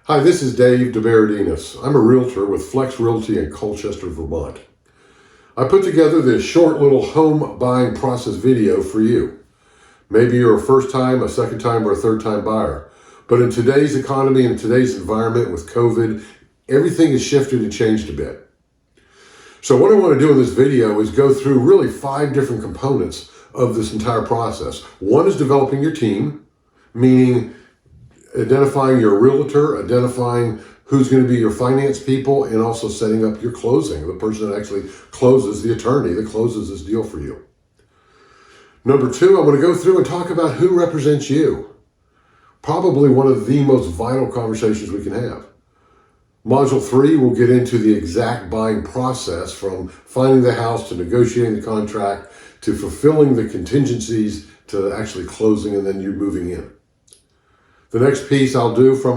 Hi, this is Dave DeBerardinis. I'm a realtor with Flex Realty in Colchester, Vermont. I put together this short little home buying process video for you. Maybe you're a first time, a second time, or a third time buyer. But in today's economy and today's environment with COVID, everything has shifted and changed a bit. So what I want to do in this video is go through really 5 different components of this entire process. One is developing your team, meaning identifying your realtor, identifying who's going to be your finance people, and also setting up your closing, the person that actually closes, the attorney that closes this deal for you. Number 2, I'm going to go through and talk about who represents you. Probably one of the most vital conversations we can have. Module 3, we'll get into the exact buying process from finding the house to negotiating the contract to fulfilling the contingencies to actually closing and then you moving in. The next piece I'll do from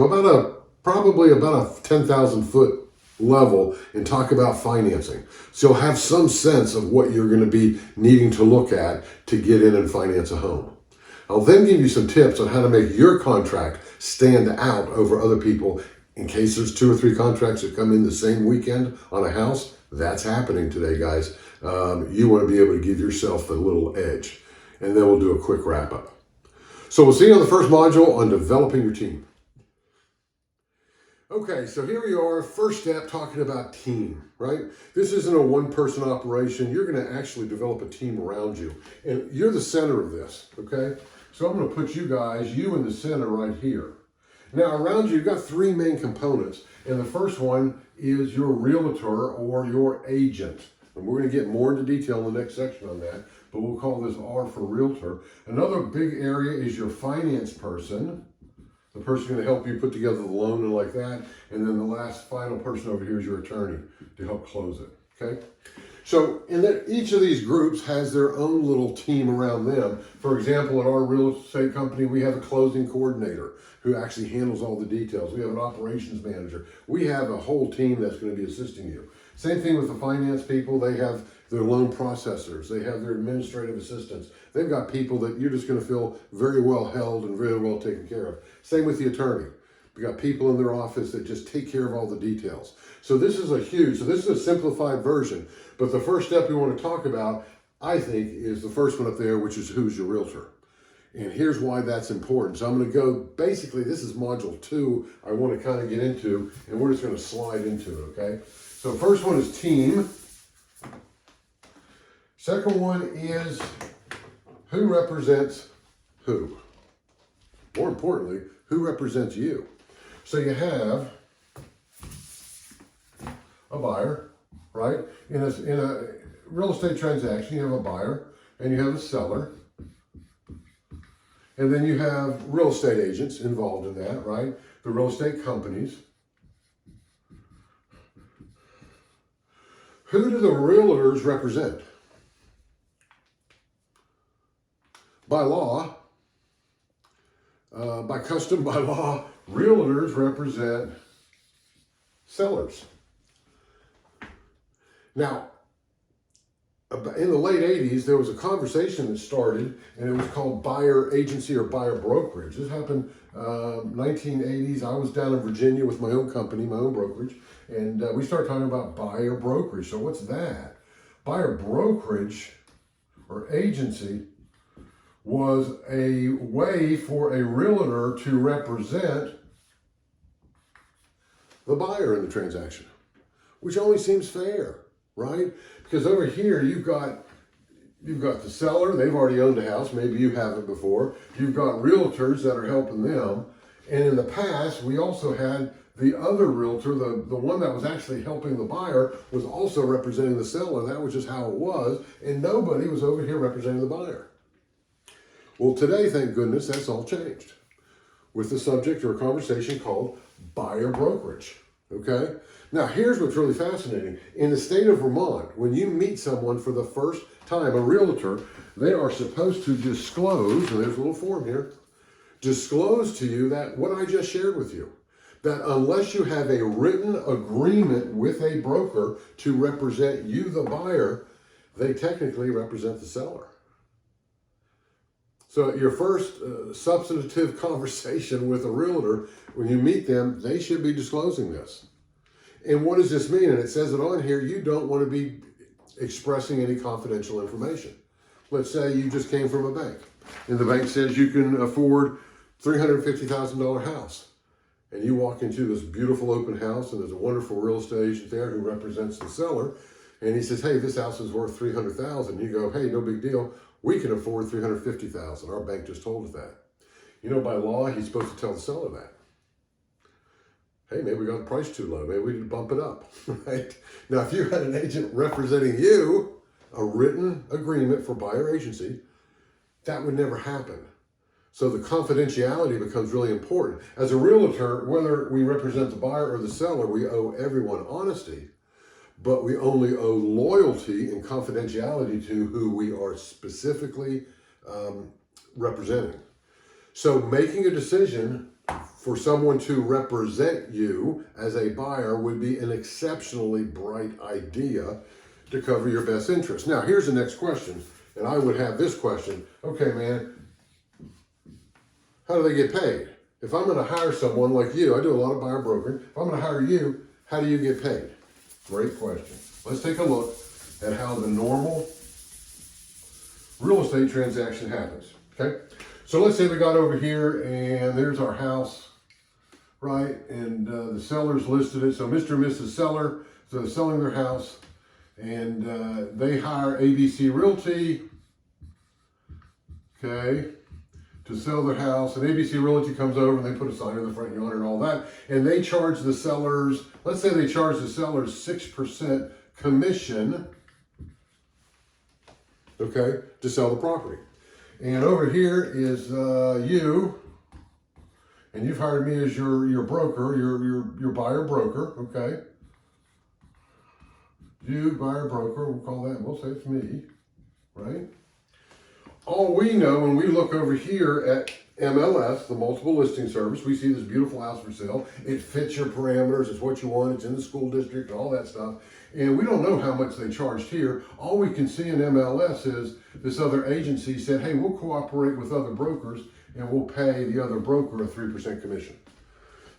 probably about a 10,000 foot level and talk about financing. So you'll have some sense of what you're going to be needing to look at to get in and finance a home. I'll then give you some tips on how to make your contract stand out over other people in case there's 2 or 3 contracts that come in the same weekend on a house. That's happening today, guys. You want to be able to give yourself a little edge. And then we'll do a quick wrap up. So we'll see you on the first module on developing your team. Okay, so here we are, first step, talking about team, right? This isn't a one-person operation. You're going to actually develop a team around you. And you're the center of this, okay? So I'm going to put you in the center right here. Now, around you, you've got 3 main components. And the first one is your realtor or your agent. And we're going to get more into detail in the next section on that, but we'll call this R for realtor. Another big area is your finance person, the person going to help you put together the loan and like that. And then the last final person over here is your attorney to help close it, okay? So each of these groups has their own little team around them. For example, at our real estate company, we have a closing coordinator who actually handles all the details. We have an operations manager. We have a whole team that's going to be assisting you. Same thing with the finance people. They have their loan processors. They have their administrative assistants. They've got people that you're just going to feel very well held and very well taken care of. Same with the attorney. We've got people in their office that just take care of all the details. So this is a simplified version. But the first step we want to talk about, I think, is the first one up there, which is who's your realtor. And here's why that's important. So I'm going to go, basically, this is module 2 I want to kind of get into, and we're just going to slide into it, okay? So first one is team. Second one is who represents who. More importantly, who represents you. So you have a buyer, right? In a real estate transaction, you have a buyer and you have a seller. And then you have real estate agents involved in that, right? The real estate companies. Who do the realtors represent? By law, by custom, by law, realtors represent sellers. Now, in the late 80s, there was a conversation that started, and it was called buyer agency or buyer brokerage. This happened 1980s. I was down in Virginia with my own company, my own brokerage, and we started talking about buyer brokerage. So what's that? Buyer brokerage or agency was a way for a realtor to represent the buyer in the transaction, which only seems fair, right? Because over here, you've got the seller. They've already owned a house. Maybe you haven't before. You've got realtors that are helping them. And in the past, we also had the other realtor, the one that was actually helping the buyer, was also representing the seller. That was just how it was. And nobody was over here representing the buyer. Well, today, thank goodness, that's all changed with the subject or a conversation called buyer brokerage, okay? Now, here's what's really fascinating. In the state of Vermont, when you meet someone for the first time, a realtor, they are supposed to disclose, and there's a little form here, disclose to you that what I just shared with you, that unless you have a written agreement with a broker to represent you, the buyer, they technically represent the seller. So your first substantive conversation with a realtor, when you meet them, they should be disclosing this. And what does this mean? And it says it on here, you don't want to be expressing any confidential information. Let's say you just came from a bank and the bank says you can afford $350,000 house. And you walk into this beautiful open house and there's a wonderful real estate agent there who represents the seller. And he says, hey, this house is worth $300,000. You go, hey, no big deal. We can afford $350,000. Our bank just told us that. You know, by law, he's supposed to tell the seller that. Hey, maybe we got the price too low. Maybe we need to bump it up, right? Now, if you had an agent representing you, a written agreement for buyer agency, that would never happen. So the confidentiality becomes really important. As a realtor, whether we represent the buyer or the seller, we owe everyone honesty, but we only owe loyalty and confidentiality to who we are specifically representing. So making a decision for someone to represent you as a buyer would be an exceptionally bright idea to cover your best interest. Now, here's the next question, and I would have this question. Okay, man, how do they get paid? If I'm going to hire someone like you, I do a lot of buyer brokering. If I'm going to hire you, how do you get paid? Great question. Let's take a look at how the normal real estate transaction happens, okay? So let's say we got over here and there's our house, right? And the seller's listed it. So Mr. and Mrs. Seller, so they're selling their house and they hire ABC Realty, okay, to sell their house. And ABC Realty comes over and they put a sign in the front yard and all that. And they charge the sellers, let's say they charge the sellers 6% commission, okay, to sell the property. And over here is you, and you've hired me as your broker, your buyer broker, okay? You, buyer broker, we'll call that, we'll say it's me, right? All we know when we look over here at MLS, the multiple listing service, we see this beautiful house for sale. It fits your parameters, it's what you want, it's in the school district and all that stuff. And we don't know how much they charged here. All we can see in MLS is this other agency said, hey, we'll cooperate with other brokers and we'll pay the other broker a 3% commission.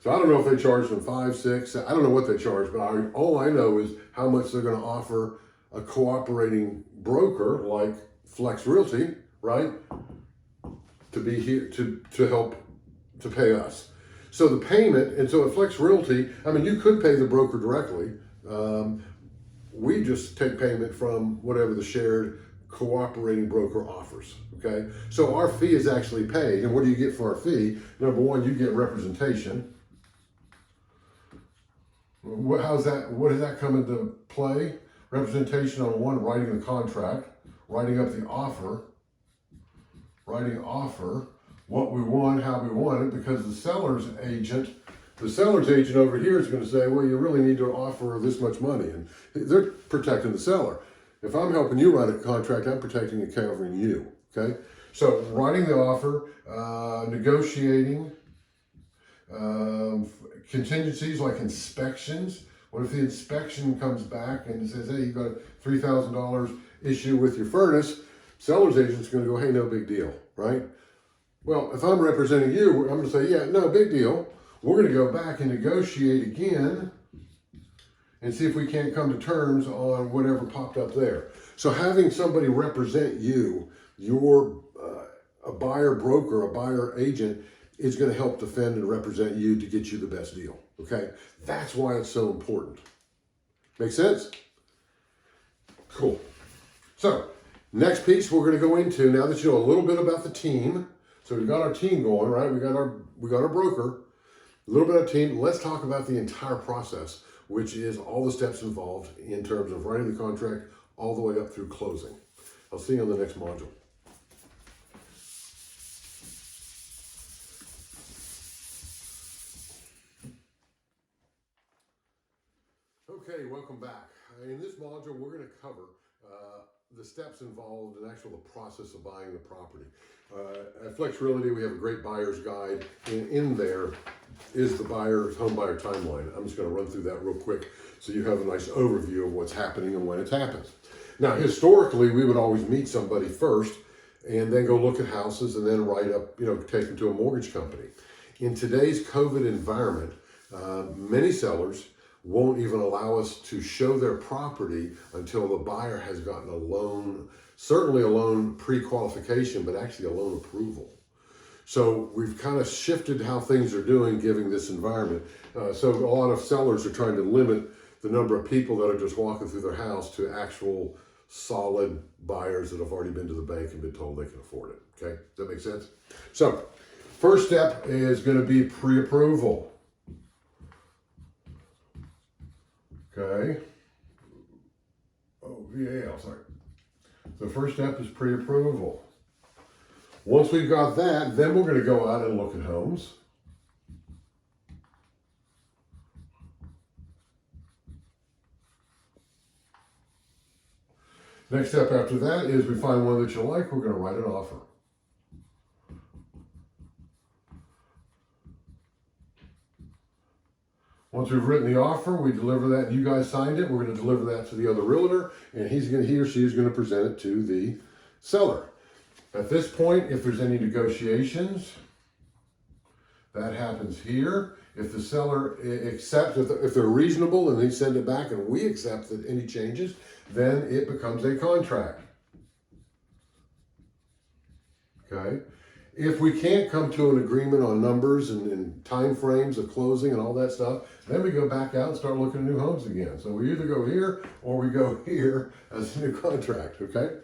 So I don't know if they charge them 5, 6, I don't know what they charge, but all I know is how much they're gonna offer a cooperating broker like Flex Realty, right? To be here to help to pay us. So the payment, and so at Flex Realty, I mean, you could pay the broker directly. We just take payment from whatever the shared cooperating broker offers, okay? So our fee is actually paid, and what do you get for our fee? Number one, you get representation. How does that come into play? Representation on one, writing the contract, writing up the offer, what we want, how we want it, because the seller's agent over here is going to say, well, you really need to offer this much money, and they're protecting the seller. If I'm helping you write a contract, I'm protecting and covering you, okay? So writing the offer, negotiating, contingencies like inspections. What if the inspection comes back and says, hey, you got a $3,000 issue with your furnace? Seller's agent's going to go, hey, no big deal, right? Well, if I'm representing you, I'm going to say, yeah, no big deal. We're going to go back and negotiate again and see if we can't come to terms on whatever popped up there. So having somebody represent you, a buyer broker, a buyer agent, is going to help defend and represent you to get you the best deal, okay? That's why it's so important. Make sense? Cool. So, next piece we're going to go into, now that you know a little bit about the team, so we've got our team going, right? We got our broker, a little bit of team. Let's talk about the entire process, which is all the steps involved in terms of writing the contract all the way up through closing. I'll see you on the next module. Okay, welcome back. In this module, we're going to cover the steps involved in the process of buying the property. At Flex Realty, we have a great buyer's guide. In there is the home buyer timeline. I'm just going to run through that real quick so you have a nice overview of what's happening and when it happens. Now, historically, we would always meet somebody first and then go look at houses and then write up, take them to a mortgage company. In today's COVID environment, many sellers won't even allow us to show their property until the buyer has gotten a loan, certainly a loan pre-qualification, but actually a loan approval. So we've kind of shifted how things are doing given this environment. So a lot of sellers are trying to limit the number of people that are just walking through their house to actual solid buyers that have already been to the bank and been told they can afford it. Okay, does that make sense? So first step is going to be pre-approval. Okay. Oh, yeah, sorry. The first step is pre-approval. Once we've got that, then we're going to go out and look at homes. Next step after that is we find one that you like, we're going to write an offer. Once we've written the offer, we deliver that. You guys signed it. We're going to deliver that to the other realtor, and he or she is going to present it to the seller. At this point, if there's any negotiations, that happens here. If the seller accepts, if they're reasonable and they send it back and we accept that any changes, then it becomes a contract. Okay? If we can't come to an agreement on numbers and time frames of closing and all that stuff, then we go back out and start looking at new homes again. So we either go here or we go here as a new contract, okay?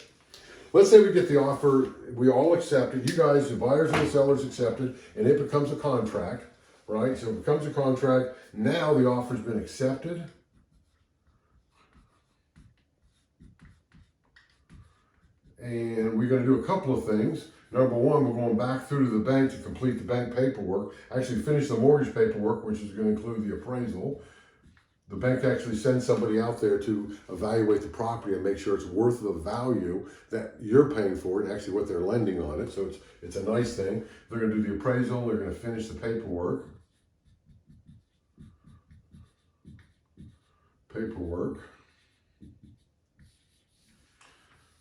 Let's say we get the offer, we all accept it, you guys, the buyers and the sellers accept it, and it becomes a contract, right? So it becomes a contract. Now the offer's been accepted. And we're going to do a couple of things. Number one, we're going back through to the bank to complete the bank paperwork, actually finish the mortgage paperwork, which is going to include the appraisal. The bank actually sends somebody out there to evaluate the property and make sure it's worth the value that you're paying for it and actually what they're lending on it. So it's a nice thing. They're going to do the appraisal. They're going to finish the paperwork.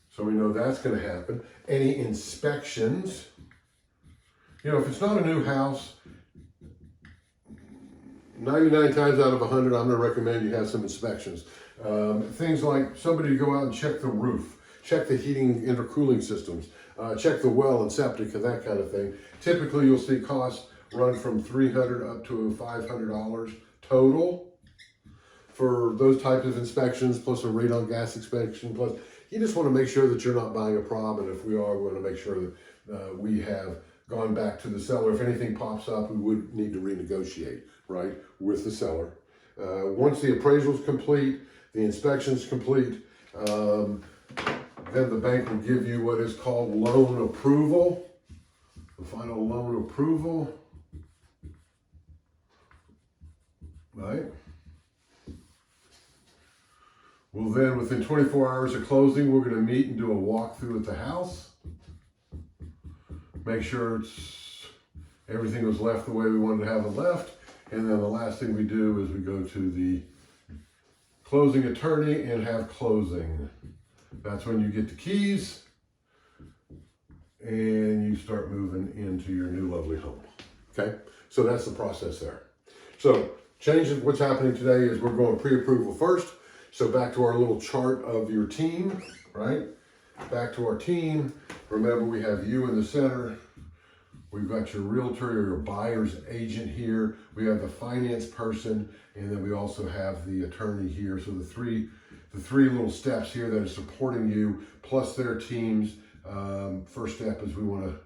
So we know that's going to happen. Any inspections? If it's not a new house, 99 times out of 100, I'm going to recommend you have some inspections. Things like somebody to go out and check the roof, check the heating intercooling systems, check the well and septic and that kind of thing. Typically, you'll see costs run from $300 up to $500 total for those types of inspections, plus a radon gas inspection, plus you just want to make sure that you're not buying a problem. And if we are, we want to make sure that we have gone back to the seller. If anything pops up, we would need to renegotiate, right, with the seller. Once the appraisal is complete, the inspection is complete, then the bank will give you what is called loan approval, the final loan approval, right? Well, then within 24 hours of closing, we're going to meet and do a walkthrough at the house. Make sure everything was left the way we wanted to have it left. And then the last thing we do is we go to the closing attorney and have closing. That's when you get the keys and you start moving into your new lovely home. Okay, so that's the process there. So what's happening today is we're going pre-approval first. So back to our little chart of your team, right? Back to our team. Remember, we have you in the center. We've got your realtor or your buyer's agent here. We have the finance person, and then we also have the attorney here. So the three little steps here that are supporting you, plus their teams. First step is we want to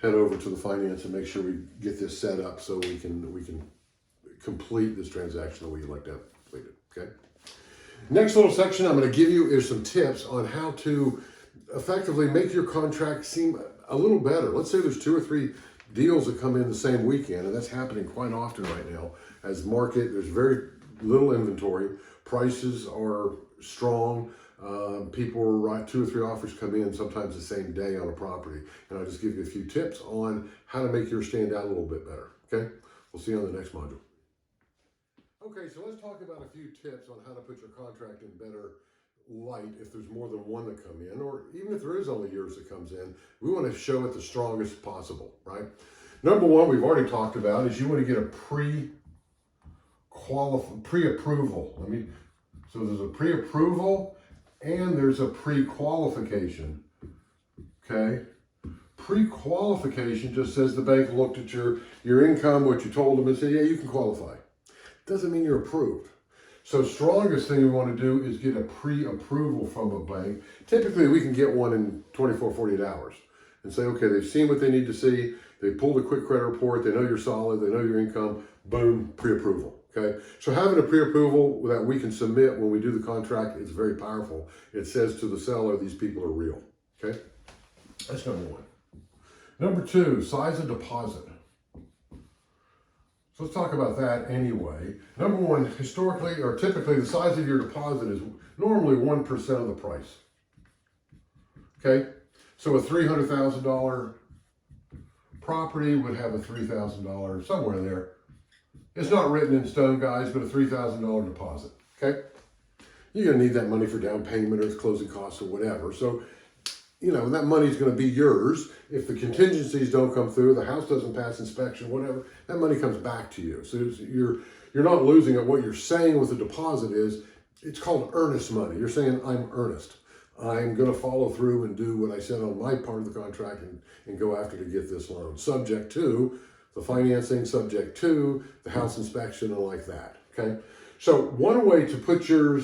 head over to the finance and make sure we get this set up so we can complete this transaction the way you'd like to have it completed. Okay. Next little section I'm going to give you is some tips on how to effectively make your contract seem a little better. Let's say there's 2 or 3 deals that come in the same weekend, and that's happening quite often right now. As there's very little inventory, prices are strong, people are right, 2 or 3 offers come in sometimes the same day on a property. And I'll just give you a few tips on how to make yours stand out a little bit better. Okay, we'll see you on the next module. Okay, so let's talk about a few tips on how to put your contract in better light if there's more than one that come in, or even if there is only yours that comes in. We want to show it the strongest possible, right? Number one, we've already talked about, is you want to get a pre-approval. So there's a pre-approval and there's a pre-qualification, okay? Pre-qualification just says the bank looked at your income, what you told them, and said, yeah, you can qualify. Doesn't mean you're approved. So strongest thing we want to do is get a pre-approval from a bank. Typically, we can get one in 24, 48 hours and say, okay, they've seen what they need to see. They pulled a quick credit report. They know you're solid. They know your income. Boom, pre-approval, okay? So having a pre-approval that we can submit when we do the contract is very powerful. It says to the seller, these people are real, okay? That's number one. Number two, size of deposit. So let's talk about that anyway. Number one, historically or typically, the size of your deposit is normally 1% of the price. Okay? So a $300,000 property would have a $3,000 somewhere there. It's not written in stone, guys, but a $3,000 deposit. Okay? You're going to need that money for down payment or closing costs or whatever. So, you know, that money's going to be yours. If the contingencies don't come through, the house doesn't pass inspection, whatever, that money comes back to you. So you're not losing it. What you're saying with the deposit is, it's called earnest money. You're saying, I'm earnest. I'm going to follow through and do what I said on my part of the contract and go after to get this loan. Subject to the financing, subject to the house inspection and like that, okay? So one way to put your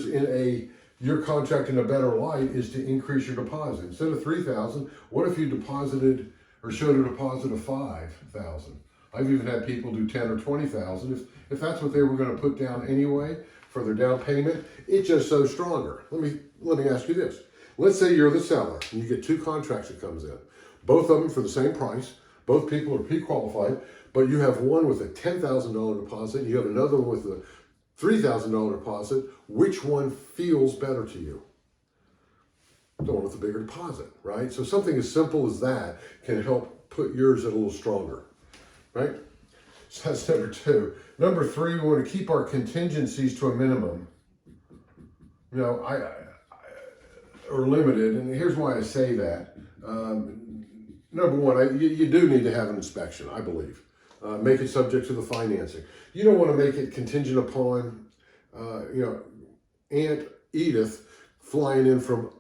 contract in a better light is to increase your deposit. Instead of $3,000, what if you deposited or showed a deposit of $5,000? I've even had people do $10,000 or $20,000. If that's what they were going to put down anyway for their down payment, it just so stronger. Let me ask you this. Let's say you're the seller and you get two contracts that comes in, both of them for the same price. Both people are pre-qualified, but you have one with a $10,000 deposit, and you have another one with a $3,000 deposit. Which one feels better to you? The one with the bigger deposit, right? So something as simple as that can help put yours a little stronger, right? So that's number two. Number three, we want to keep our contingencies to a minimum. You know, or limited, and here's why I say that. Number one, you do need to have an inspection, I believe. Make it subject to the financing. You don't want to make it contingent upon, Aunt Edith flying in from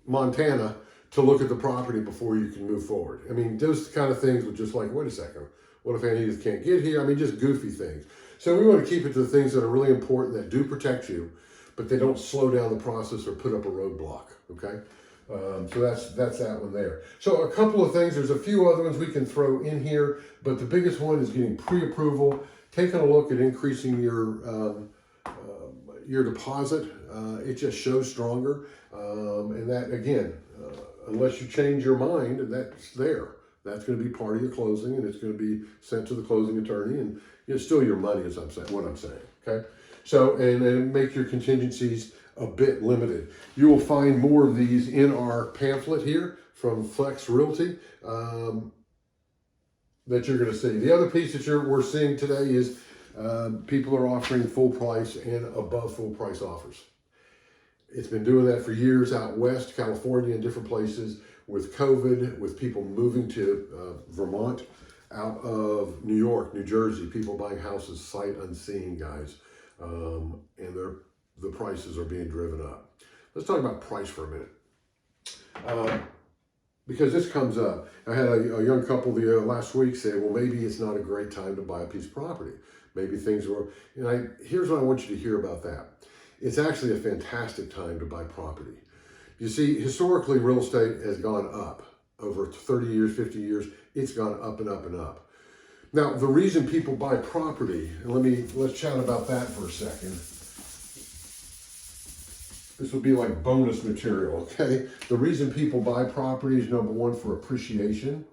Montana to look at the property before you can move forward. I mean, those kind of things would just like, wait a second, what if Aunt Edith can't get here? I mean, just goofy things. So we want to keep it to the things that are really important, that do protect you, but they don't slow down the process or put up a roadblock, okay? So that's that one there. So a couple of things, there's a few other ones we can throw in here, but the biggest one is getting pre-approval, taking a look at increasing your deposit. It just shows stronger. And that, again, unless you change your mind, that's there. That's going to be part of your closing, and it's going to be sent to the closing attorney, and it's still your money, as I'm saying, what I'm saying, okay? So, and make your contingencies a bit limited. You will find more of these in our pamphlet here from Flex Realty that you're going to see. The other piece that we're seeing today is people are offering full price and above full price offers. It's been doing that for years out west, California, and different places. With COVID, with people moving to Vermont, out of New York, New Jersey, people buying houses sight unseen, guys, and the prices are being driven up. Let's talk about price for a minute, because this comes up. I had a young couple last week say, well, maybe it's not a great time to buy a piece of property. Maybe things were, here's what I want you to hear about that. It's actually a fantastic time to buy property. You see, historically, real estate has gone up over 30 years, 50 years. It's gone up and up and up. Now, the reason people buy property, and let's chat about that for a second. This will be like bonus material, okay? The reason people buy property is, number one, for appreciation.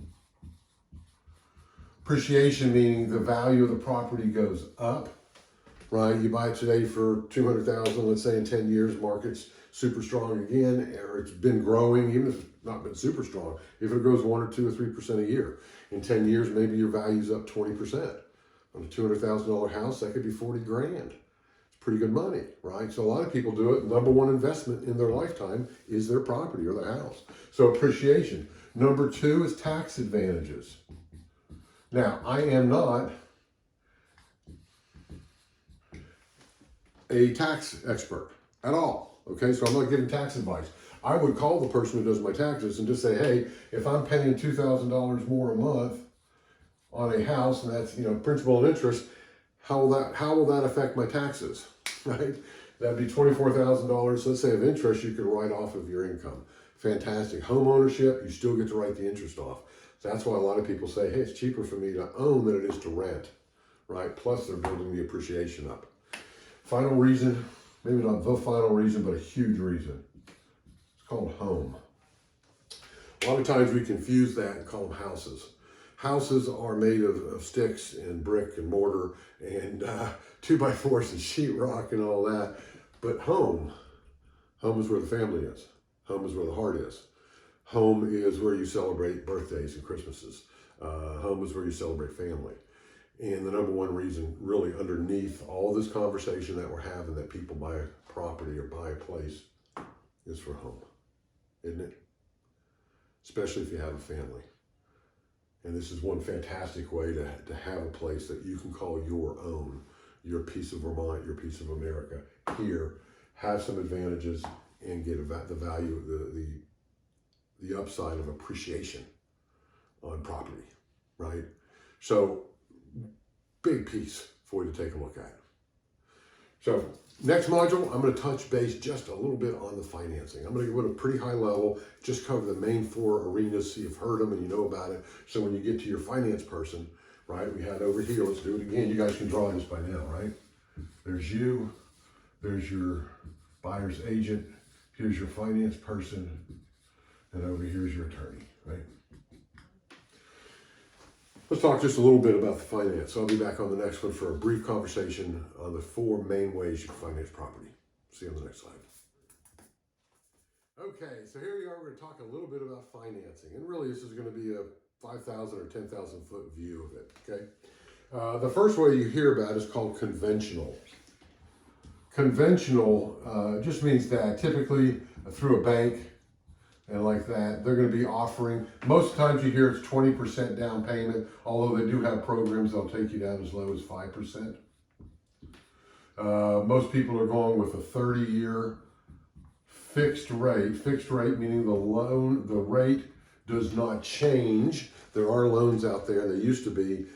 Appreciation meaning the value of the property goes up, right? You buy it today for $200,000, let's say in 10 years, market's super strong again, or it's been growing, even if it's not been super strong. If it grows 1 or 2 or 3% a year, in 10 years, maybe your value's up 20%. On a $200,000 house, that could be 40 grand. It's pretty good money, right? So a lot of people do it. Number one investment in their lifetime is their property or their house. So appreciation. Number two is tax advantages. Now, I am not a tax expert at all, okay? So I'm not giving tax advice. I would call the person who does my taxes and just say, hey, if I'm paying $2,000 more a month on a house, and that's, principal and interest, how will that affect my taxes, right? That'd be $24,000, let's say, of interest you could write off of your income. Fantastic. Home ownership, you still get to write the interest off. So that's why a lot of people say, hey, it's cheaper for me to own than it is to rent, right? Plus they're building the appreciation up. Final reason, maybe not the final reason, but a huge reason. It's called home. A lot of times we confuse that and call them houses. Houses are made of sticks and brick and mortar and 2x4s and sheetrock and all that. But home is where the family is. Home is where the heart is. Home is where you celebrate birthdays and Christmases. Home is where you celebrate family. And the number one reason really underneath all this conversation that we're having that people buy a property or buy a place is for home, isn't it? Especially if you have a family. And this is one fantastic way to have a place that you can call your own, your piece of Vermont, your piece of America. Here, have some advantages and get the value, the upside of appreciation on property, right? So, big piece for you to take a look at. So, next module, I'm going to touch base just a little bit on the financing. I'm going to go at a pretty high level, just cover the main four arenas, so you've heard them and you know about it. So when you get to your finance person, right, we had over here, let's do it again. You guys can draw this by now, right? There's you, there's your buyer's agent, here's your finance person, and over here's your attorney, right? Let's talk just a little bit about the finance. So I'll be back on the next one for a brief conversation on the four main ways you can finance property. See you on the next slide. Okay, so here we are. We're going to talk a little bit about financing. And really, this is going to be a 5,000 or 10,000 foot view of it, okay? The first way you hear about is called conventional. Conventional just means that typically through a bank, and like that, they're going to be offering, most times you hear it's 20% down payment, although they do have programs that'll take you down as low as 5%. Most people are going with a 30-year fixed rate meaning the rate does not change. There are loans out there, and they used to be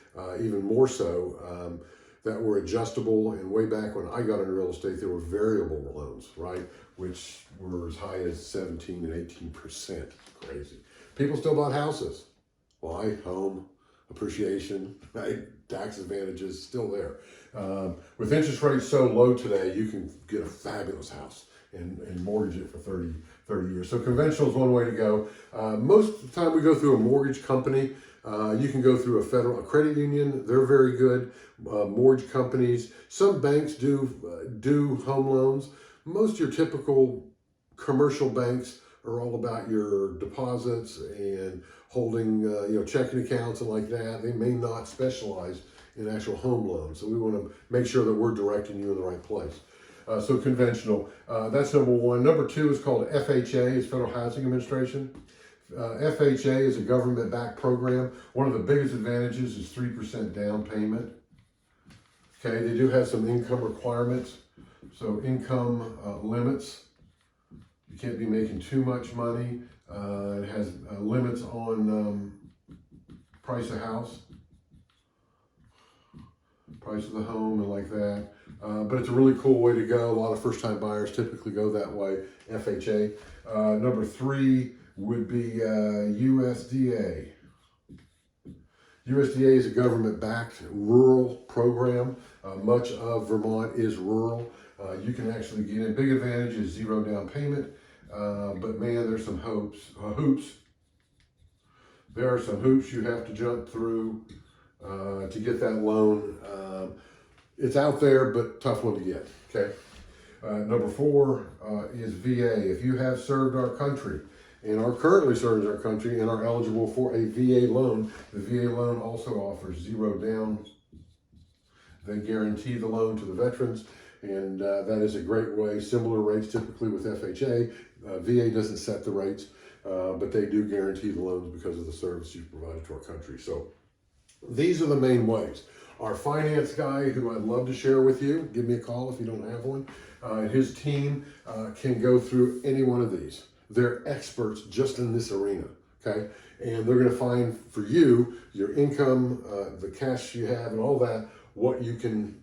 even more so, that were adjustable. And way back when I got into real estate, there were variable loans, right? Which were as high as 17 and 18%. Crazy. People still bought houses. Why? Home, appreciation, right? Tax advantages, still there. With interest rates so low today, you can get a fabulous house and mortgage it for 30 years. So conventional is one way to go. Most of the time we go through a mortgage company. You can go through a credit union. They're very good. Mortgage companies. Some banks do home loans. Most of your typical commercial banks are all about your deposits and holding, checking accounts and like that. They may not specialize in actual home loans. So we want to make sure that we're directing you in the right place. So conventional, that's number one. Number two is called FHA, is Federal Housing Administration. FHA is a government-backed program. One of the biggest advantages is 3% down payment. Okay, they do have some income requirements. So income limits. You can't be making too much money. It has limits on price of house, price of the home, and like that. But it's a really cool way to go. A lot of first-time buyers typically go that way, FHA. Number three would be USDA. USDA is a government-backed rural program. Much of Vermont is rural. You can actually get in. Big advantage is zero down payment. But man, there's some hoops. There are some hoops you have to jump through to get that loan. It's out there, but tough one to get, okay? Number four is VA. If you have served our country and are currently serving our country and are eligible for a VA loan, the VA loan also offers zero down. They guarantee the loan to the veterans. And that is a great way. Similar rates typically with FHA. VA doesn't set the rates, but they do guarantee the loans because of the service you've provided to our country. So these are the main ways. Our finance guy, who I'd love to share with you, give me a call if you don't have one. His team can go through any one of these. They're experts just in this arena, okay? And they're going to find for you, your income, the cash you have, and all that, what you can,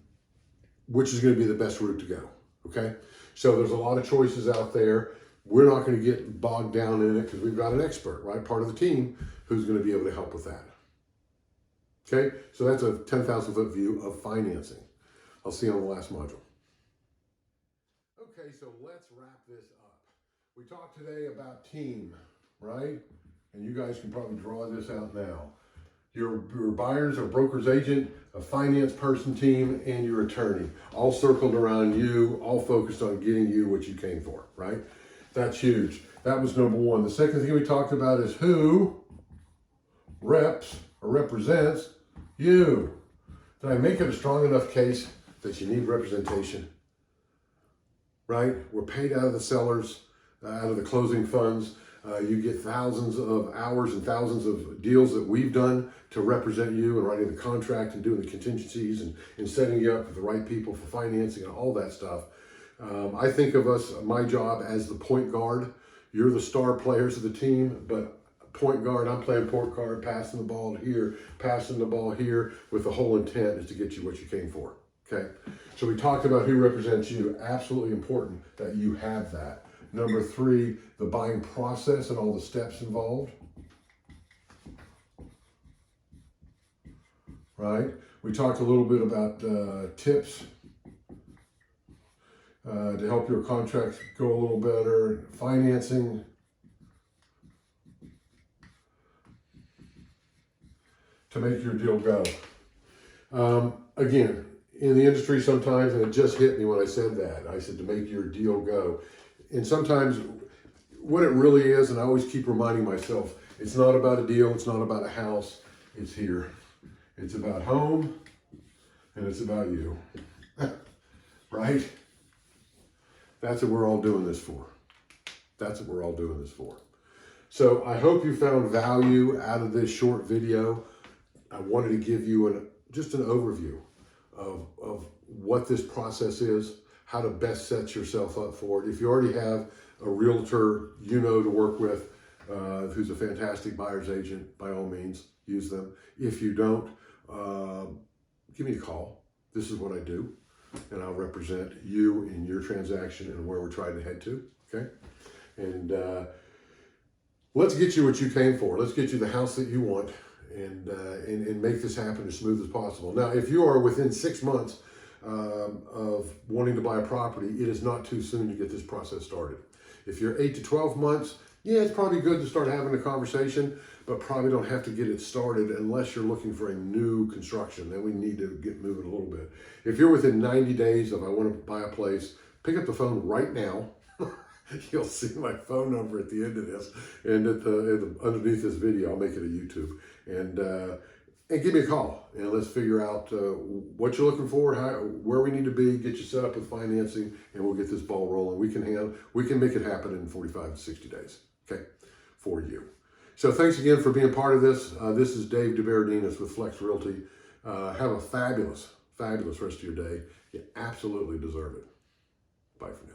which is going to be the best route to go, okay? So there's a lot of choices out there. We're not going to get bogged down in it because we've got an expert, right? Part of the team who's going to be able to help with that. Okay, so that's a 10,000 foot view of financing. I'll see you on the last module. Okay, so let's wrap this up. We talked today about team, right? And you guys can probably draw this out now. Your buyers, or broker's agent, a finance person team, and your attorney, all circled around you, all focused on getting you what you came for, right? That's huge. That was number one. The second thing we talked about is who reps or represents you. Did I make it a strong enough case that you need representation? Right? We're paid out of the sellers, out of the closing funds. You get thousands of hours and thousands of deals that we've done to represent you and writing the contract and doing the contingencies and setting you up with the right people for financing and all that stuff. I think of us, my job, as the point guard. You're the star players of the team, but point guard, I'm playing point guard, passing the ball here, passing the ball here, with the whole intent is to get you what you came for, okay? So we talked about who represents you. Absolutely important that you have that. Number three, the buying process and all the steps involved, right? We talked a little bit about tips to help your contracts go a little better, financing, to make your deal go. Again, in the industry sometimes, and it just hit me when I said that, I said to make your deal go. And sometimes what it really is, and I always keep reminding myself, it's not about a deal, it's not about a house, it's here. It's about home, and it's about you, right? That's what we're all doing this for. That's what we're all doing this for. So I hope you found value out of this short video. I wanted to give you just an overview of what this process is, how to best set yourself up for it. If you already have a realtor you know to work with who's a fantastic buyer's agent, by all means, use them. If you don't, give me a call. This is what I do, and I'll represent you in your transaction and where we're trying to head to, okay? And let's get you what you came for. Let's get you the house that you want, and make this happen as smooth as possible. Now, if you are within 6 months of wanting to buy a property, it is not too soon to get this process started. If you're 8 to 12 months, yeah, it's probably good to start having a conversation, but probably don't have to get it started unless you're looking for a new construction. Then we need to get moving a little bit. If you're within 90 days of I want to buy a place, pick up the phone right now. You'll see my phone number at the end of this, and underneath this video, I'll make it a YouTube, and give me a call, and let's figure out what you're looking for, where we need to be, get you set up with financing, and we'll get this ball rolling. We can make it happen in 45 to 60 days, okay, for you. So thanks again for being part of this. This is Dave DeBerardinis with Flex Realty. Have a fabulous, fabulous rest of your day. You absolutely deserve it. Bye for now.